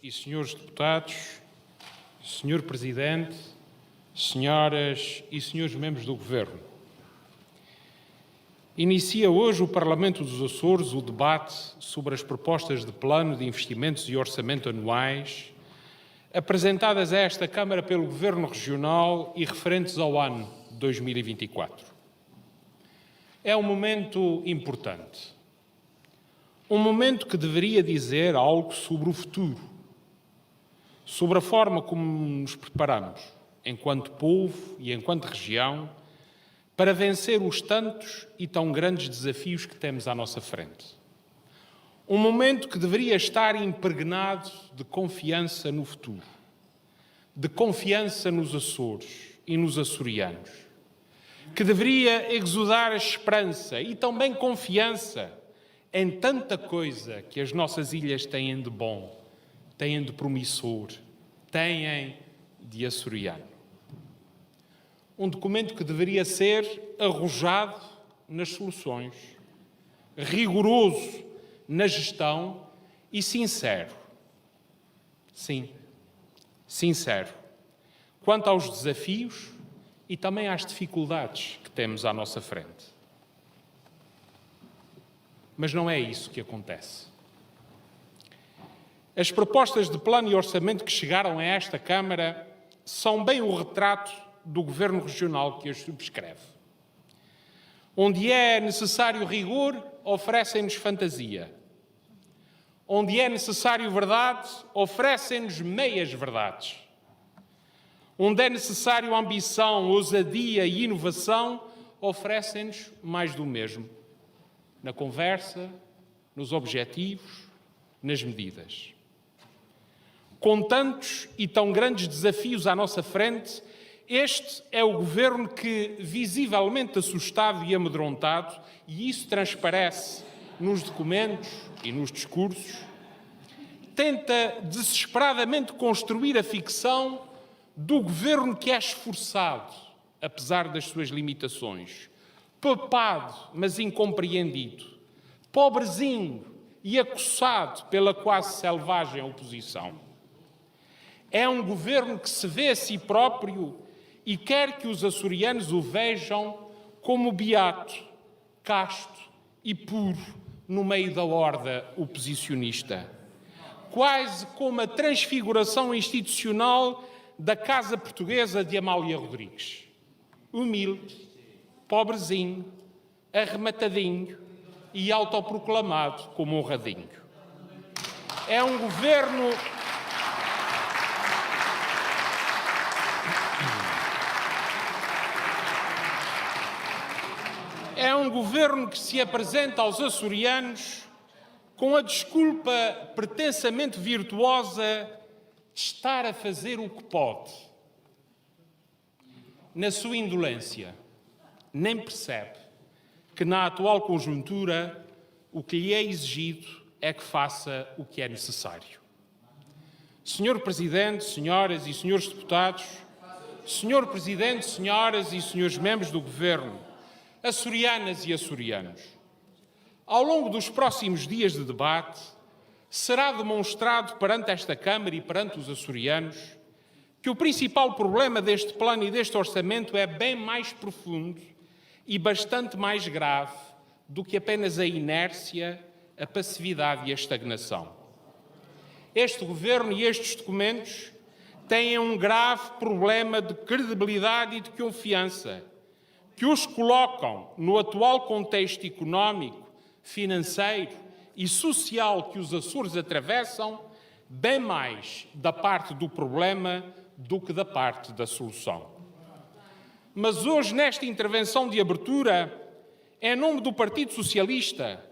e senhores deputados, senhor Presidente, senhoras e senhores membros do Governo, inicia hoje o Parlamento dos Açores o debate sobre as propostas de plano de investimentos e orçamento anuais apresentadas a esta Câmara pelo Governo Regional e referentes ao ano 2024. É um momento importante. Um momento que deveria dizer algo sobre o futuro, sobre a forma como nos preparamos, enquanto povo e enquanto região, para vencer os tantos e tão grandes desafios que temos à nossa frente. Um momento que deveria estar impregnado de confiança no futuro, de confiança nos Açores e nos açorianos, que deveria exudar a esperança e também confiança em tanta coisa que as nossas ilhas têm de bom, têm de promissor, têm de açoriano. Um documento que deveria ser arrojado nas soluções, rigoroso na gestão e sincero. Sim, sincero. Quanto aos desafios e também às dificuldades que temos à nossa frente. Mas não é isso que acontece. As propostas de plano e orçamento que chegaram a esta Câmara são bem o retrato do Governo Regional que as subscreve. Onde é necessário rigor, oferecem-nos fantasia. Onde é necessário verdade, oferecem-nos meias verdades. Onde é necessário ambição, ousadia e inovação, oferecem-nos mais do mesmo. Na conversa, nos objetivos, nas medidas. Com tantos e tão grandes desafios à nossa frente, este é o Governo que, visivelmente assustado e amedrontado, e isso transparece nos documentos e nos discursos, tenta desesperadamente construir a ficção do Governo que é esforçado, apesar das suas limitações, papado, mas incompreendido, pobrezinho e acossado pela quase selvagem oposição. É um Governo que se vê a si próprio e quer que os açorianos o vejam como beato, casto e puro no meio da horda oposicionista. Quase como a transfiguração institucional da Casa Portuguesa de Amália Rodrigues. Humilde, pobrezinho, arrematadinho e autoproclamado como honradinho. É um Governo que se apresenta aos açorianos com a desculpa pretensamente virtuosa de estar a fazer o que pode. Na sua indolência, nem percebe que na atual conjuntura o que lhe é exigido é que faça o que é necessário. Senhor Presidente, senhoras e senhores deputados, Senhor Presidente, senhoras e senhores membros do Governo, açorianas e açorianos, ao longo dos próximos dias de debate, será demonstrado perante esta Câmara e perante os açorianos que o principal problema deste plano e deste orçamento é bem mais profundo e bastante mais grave do que apenas a inércia, a passividade e a estagnação. Este Governo e estes documentos têm um grave problema de credibilidade e de confiança, que os colocam no atual contexto económico, financeiro e social que os Açores atravessam, bem mais da parte do problema do que da parte da solução. Mas hoje, nesta intervenção de abertura, em nome do Partido Socialista,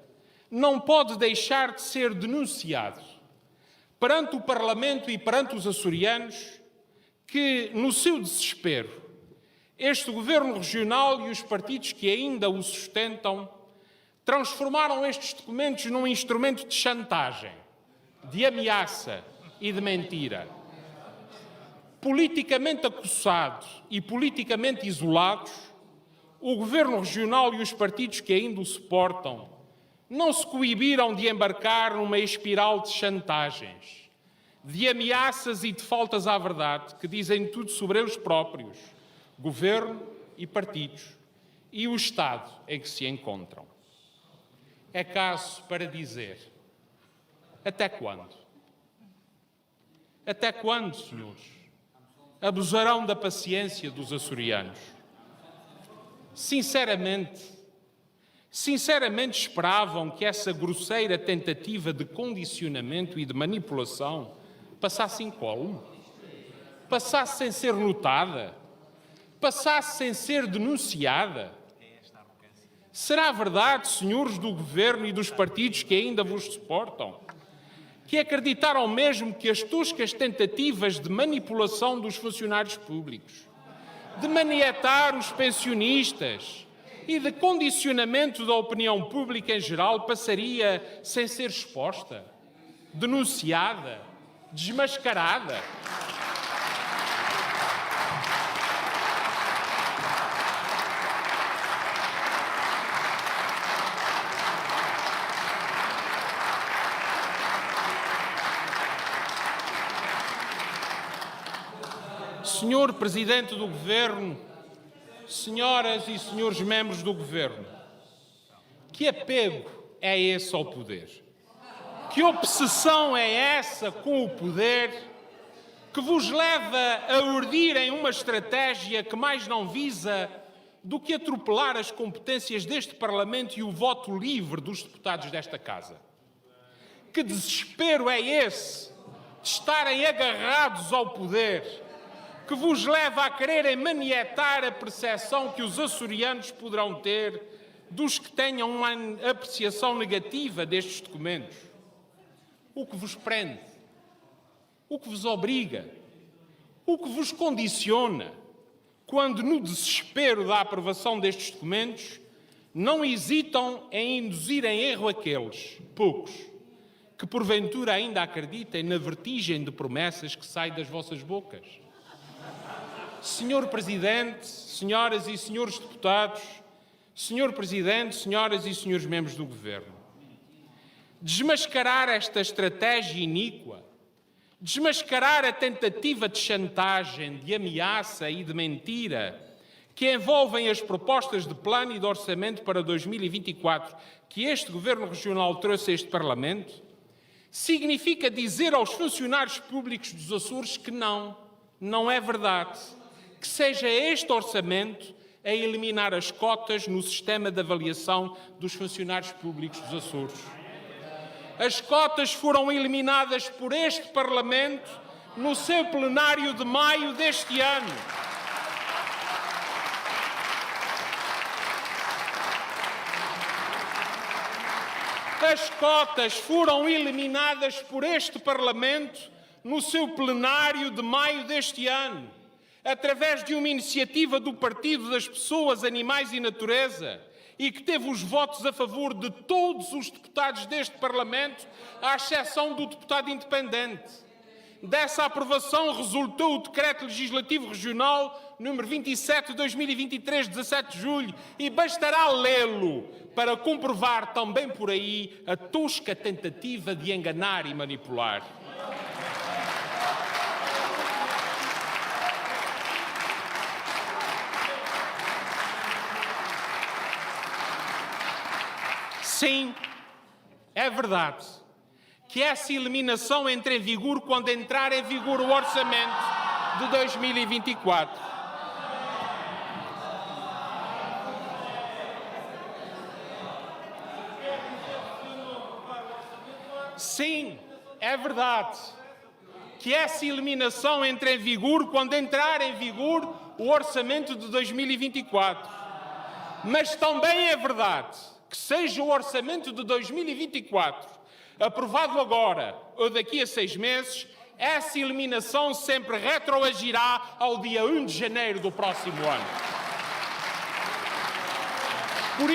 não pode deixar de ser denunciado perante o Parlamento e perante os açorianos que, no seu desespero, este Governo Regional e os partidos que ainda o sustentam transformaram estes documentos num instrumento de chantagem, de ameaça e de mentira. Politicamente acossado e politicamente isolados, o Governo Regional e os partidos que ainda o suportam não se coibiram de embarcar numa espiral de chantagens, de ameaças e de faltas à verdade que dizem tudo sobre eles próprios, governo e partidos, e o Estado em que se encontram. É caso para dizer: até quando? Até quando, senhores, abusarão da paciência dos açorianos? Sinceramente esperavam que essa grosseira tentativa de condicionamento e de manipulação passasse incólume? Passasse sem ser notada? Passasse sem ser denunciada? Será verdade, senhores do Governo e dos partidos que ainda vos suportam, que acreditaram mesmo que as toscas tentativas de manipulação dos funcionários públicos, de maniatar os pensionistas e de condicionamento da opinião pública em geral passaria sem ser exposta, denunciada, desmascarada? Senhor Presidente do Governo, senhoras e senhores membros do Governo, que apego é esse ao poder? Que obsessão é essa com o poder que vos leva a urdirem uma estratégia que mais não visa do que atropelar as competências deste Parlamento e o voto livre dos deputados desta Casa? Que desespero é esse de estarem agarrados ao poder que vos leva a quererem manietar a percepção que os açorianos poderão ter dos que tenham uma apreciação negativa destes documentos? O que vos prende? O que vos obriga? O que vos condiciona quando, no desespero da aprovação destes documentos, não hesitam em induzir em erro aqueles, poucos, que porventura ainda acreditem na vertigem de promessas que sai das vossas bocas? Senhor Presidente, senhoras e senhores deputados, Senhor Presidente, senhoras e senhores membros do Governo, desmascarar esta estratégia iníqua, desmascarar a tentativa de chantagem, de ameaça e de mentira que envolvem as propostas de plano e de orçamento para 2024 que este Governo Regional trouxe a este Parlamento, significa dizer aos funcionários públicos dos Açores que não é verdade, que seja este orçamento a eliminar as cotas no sistema de avaliação dos funcionários públicos dos Açores. As cotas foram eliminadas por este Parlamento no seu plenário de maio deste ano. As cotas foram eliminadas por este Parlamento no seu plenário de maio deste ano, através de uma iniciativa do Partido das Pessoas, Animais e Natureza, e que teve os votos a favor de todos os deputados deste Parlamento, à exceção do deputado independente. Dessa aprovação resultou o Decreto Legislativo Regional número 27 de 2023, 17 de julho, e bastará lê-lo para comprovar também por aí a tosca tentativa de enganar e manipular. Sim, é verdade que essa eliminação entra em vigor quando entrar em vigor o orçamento de 2024. Sim, é verdade que essa eliminação entra em vigor quando entrar em vigor o orçamento de 2024. Mas também é verdade que seja o orçamento de 2024 aprovado agora ou daqui a 6 meses, essa eliminação sempre retroagirá ao dia 1 de janeiro do próximo ano. Por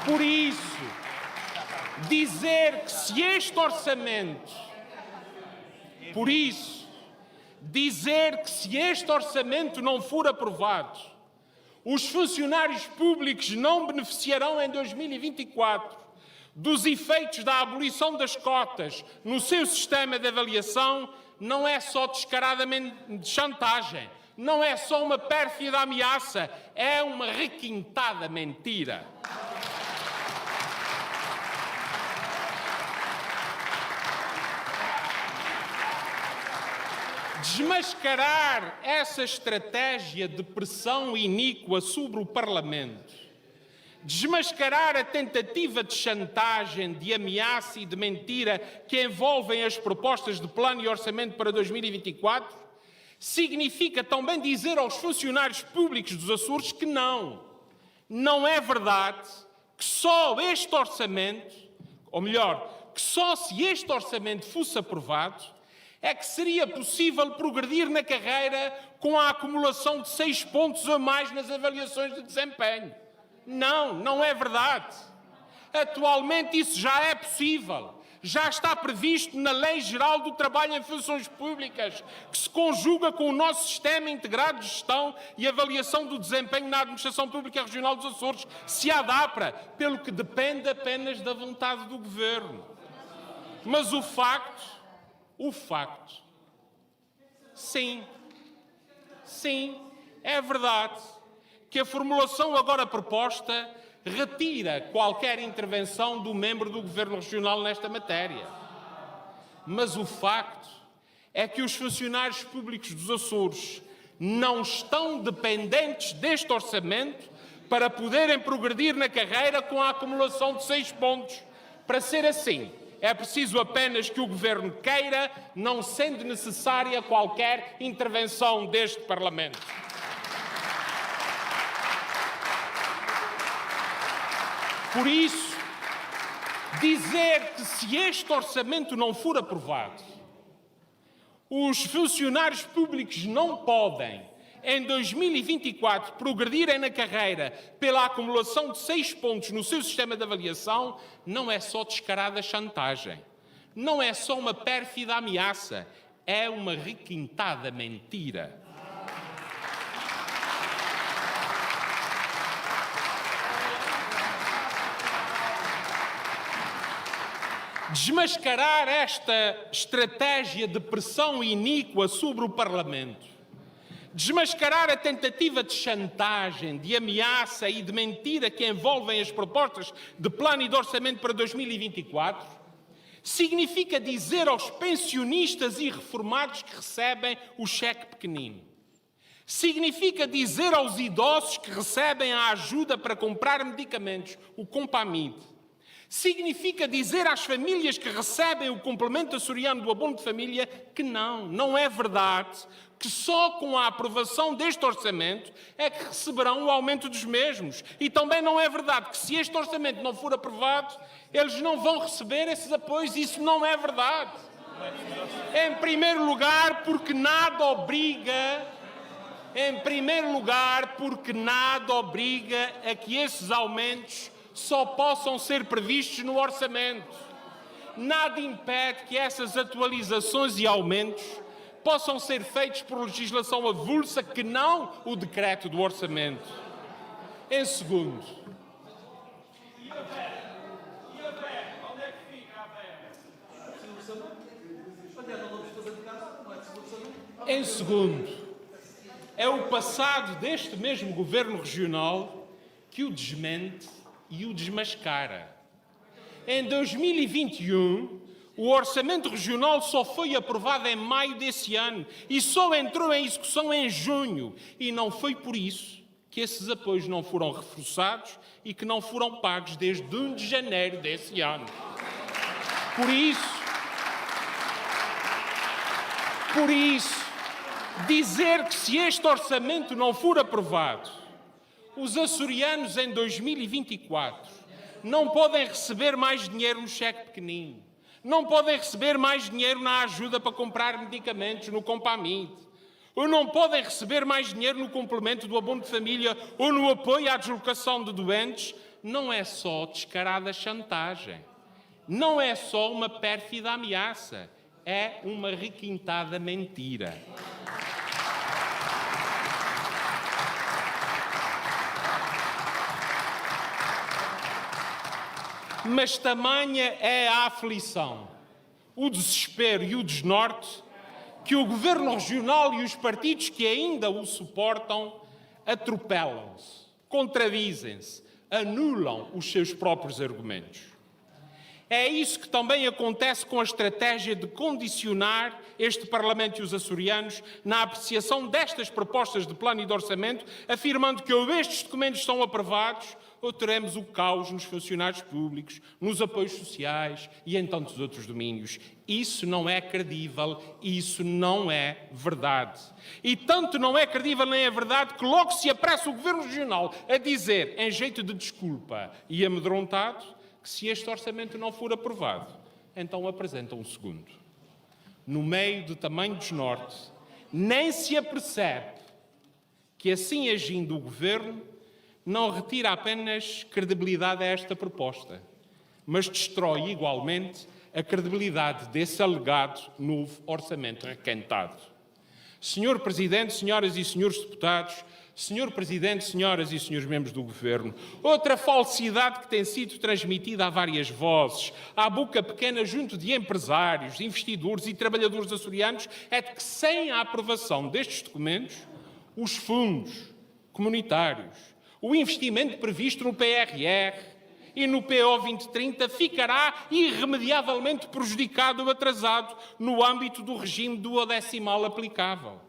isso, dizer que se este orçamento não for aprovado, os funcionários públicos não beneficiarão em 2024 dos efeitos da abolição das cotas no seu sistema de avaliação não é só descaradamente chantagem, não é só uma pérfida ameaça, é uma requintada mentira. Desmascarar essa estratégia de pressão iníqua sobre o Parlamento, desmascarar a tentativa de chantagem, de ameaça e de mentira que envolvem as propostas de plano e orçamento para 2024, significa também dizer aos funcionários públicos dos Açores que não é verdade que só este orçamento, ou melhor, que só se este orçamento fosse aprovado, é que seria possível progredir na carreira com a acumulação de 6 pontos a mais nas avaliações de desempenho. Não é verdade. Atualmente isso já é possível. Já está previsto na Lei Geral do Trabalho em Funções Públicas, que se conjuga com o nosso Sistema Integrado de Gestão e Avaliação do Desempenho na Administração Pública Regional dos Açores, SEADAPRA, pelo que depende apenas da vontade do Governo. Mas o facto, sim, é verdade que a formulação agora proposta retira qualquer intervenção do membro do Governo Regional nesta matéria. Mas o facto é que os funcionários públicos dos Açores não estão dependentes deste orçamento para poderem progredir na carreira com a acumulação de 6 pontos. Para ser assim, é preciso apenas que o Governo queira, não sendo necessária qualquer intervenção deste Parlamento. Por isso, dizer que se este orçamento não for aprovado, os funcionários públicos não podem, em 2024, progredirem na carreira pela acumulação de 6 pontos no seu sistema de avaliação, não é só descarada chantagem, não é só uma pérfida ameaça, é uma requintada mentira. Desmascarar esta estratégia de pressão iníqua sobre o Parlamento, desmascarar a tentativa de chantagem, de ameaça e de mentira que envolvem as propostas de plano e de orçamento para 2024, significa dizer aos pensionistas e reformados que recebem o cheque pequenino. Significa dizer aos idosos que recebem a ajuda para comprar medicamentos, o Compamid. Significa dizer às famílias que recebem o complemento açoriano do abono de família que não é verdade, que só com a aprovação deste orçamento é que receberão o aumento dos mesmos. E também não é verdade que se este orçamento não for aprovado, eles não vão receber esses apoios. Isso não é verdade. Em primeiro lugar, porque nada obriga a que esses aumentos só possam ser previstos no orçamento. Nada impede que essas atualizações e aumentos possam ser feitos por legislação avulsa que não o decreto do orçamento. Em segundo, é o passado deste mesmo Governo Regional que o desmente e o desmascara. Em 2021, o Orçamento Regional só foi aprovado em maio desse ano e só entrou em execução em junho. E não foi por isso que esses apoios não foram reforçados e que não foram pagos desde 1 de janeiro desse ano. Por isso, dizer que se este orçamento não for aprovado, os açorianos em 2024 não podem receber mais dinheiro no cheque pequenino, não podem receber mais dinheiro na ajuda para comprar medicamentos no Compamid, ou não podem receber mais dinheiro no complemento do abono de família ou no apoio à deslocação de doentes, não é só descarada chantagem, não é só uma pérfida ameaça, é uma requintada mentira. Mas tamanha é a aflição, o desespero e o desnorte que o Governo Regional e os partidos que ainda o suportam atropelam-se, contradizem-se, anulam os seus próprios argumentos. É isso que também acontece com a estratégia de condicionar este Parlamento e os açorianos na apreciação destas propostas de plano e de orçamento, afirmando que ou estes documentos são aprovados ou teremos o caos nos funcionários públicos, nos apoios sociais e em tantos outros domínios. Isso não é credível, isso não é verdade. E tanto não é credível nem é verdade que logo se apressa o Governo Regional a dizer, em jeito de desculpa e amedrontado, que se este orçamento não for aprovado, então apresenta um segundo. No meio de tamanho desnorte, nem se apercebe que assim agindo o Governo não retira apenas credibilidade a esta proposta, mas destrói igualmente a credibilidade desse alegado novo orçamento requentado. Senhor Presidente, senhoras e senhores deputados, Senhor Presidente, senhoras e senhores membros do Governo, outra falsidade que tem sido transmitida a várias vozes, à boca pequena junto de empresários, investidores e trabalhadores açorianos, é de que sem a aprovação destes documentos, os fundos comunitários, o investimento previsto no PRR e no PO 2030 ficará irremediavelmente prejudicado ou atrasado no âmbito do regime duodecimal aplicável.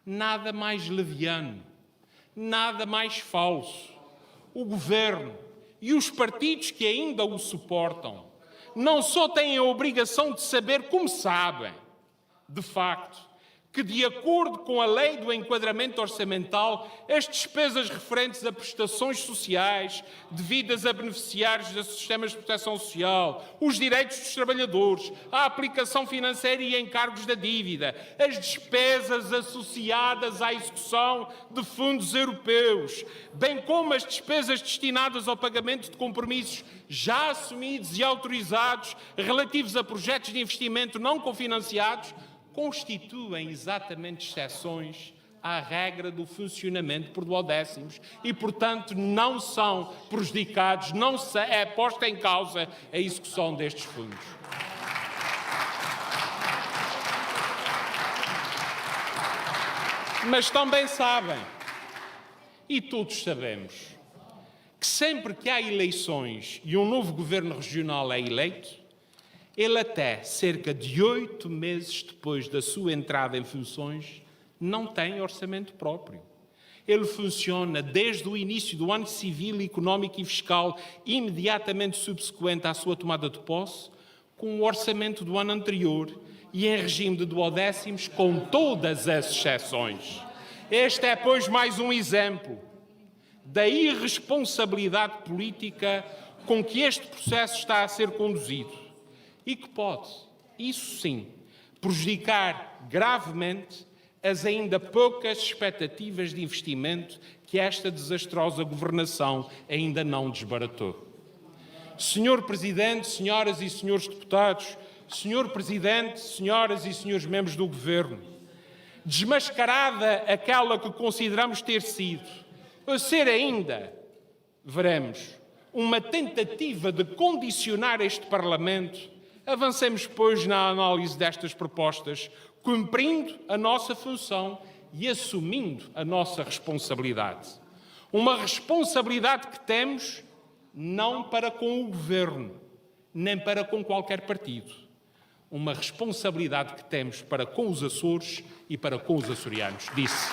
Nada mais leviano, nada mais falso. O Governo e os partidos que ainda o suportam não só têm a obrigação de saber, como sabem, de facto, que, de acordo com a lei do enquadramento orçamental, as despesas referentes a prestações sociais devidas a beneficiários dos sistemas de proteção social, os direitos dos trabalhadores, a aplicação financeira e encargos da dívida, as despesas associadas à execução de fundos europeus, bem como as despesas destinadas ao pagamento de compromissos já assumidos e autorizados relativos a projetos de investimento não cofinanciados, constituem exatamente exceções à regra do funcionamento por duodécimos e, portanto, não são prejudicados, não é posta em causa a execução destes fundos. Mas também sabem, e todos sabemos, que sempre que há eleições e um novo governo regional é eleito, ele até cerca de 8 meses depois da sua entrada em funções não tem orçamento próprio. Ele funciona desde o início do ano civil, económico e fiscal imediatamente subsequente à sua tomada de posse, com o orçamento do ano anterior e em regime de duodécimos com todas as exceções. Este é, pois, mais um exemplo da irresponsabilidade política com que este processo está a ser conduzido. E que pode, isso sim, prejudicar gravemente as ainda poucas expectativas de investimento que esta desastrosa governação ainda não desbaratou. Senhor Presidente, senhoras e senhores deputados, Senhor Presidente, senhoras e senhores membros do Governo, desmascarada aquela que consideramos ter sido, ou ser ainda, veremos, uma tentativa de condicionar este Parlamento, avancemos, pois, na análise destas propostas, cumprindo a nossa função e assumindo a nossa responsabilidade. Uma responsabilidade que temos não para com o Governo, nem para com qualquer partido. Uma responsabilidade que temos para com os Açores e para com os açorianos. Disse.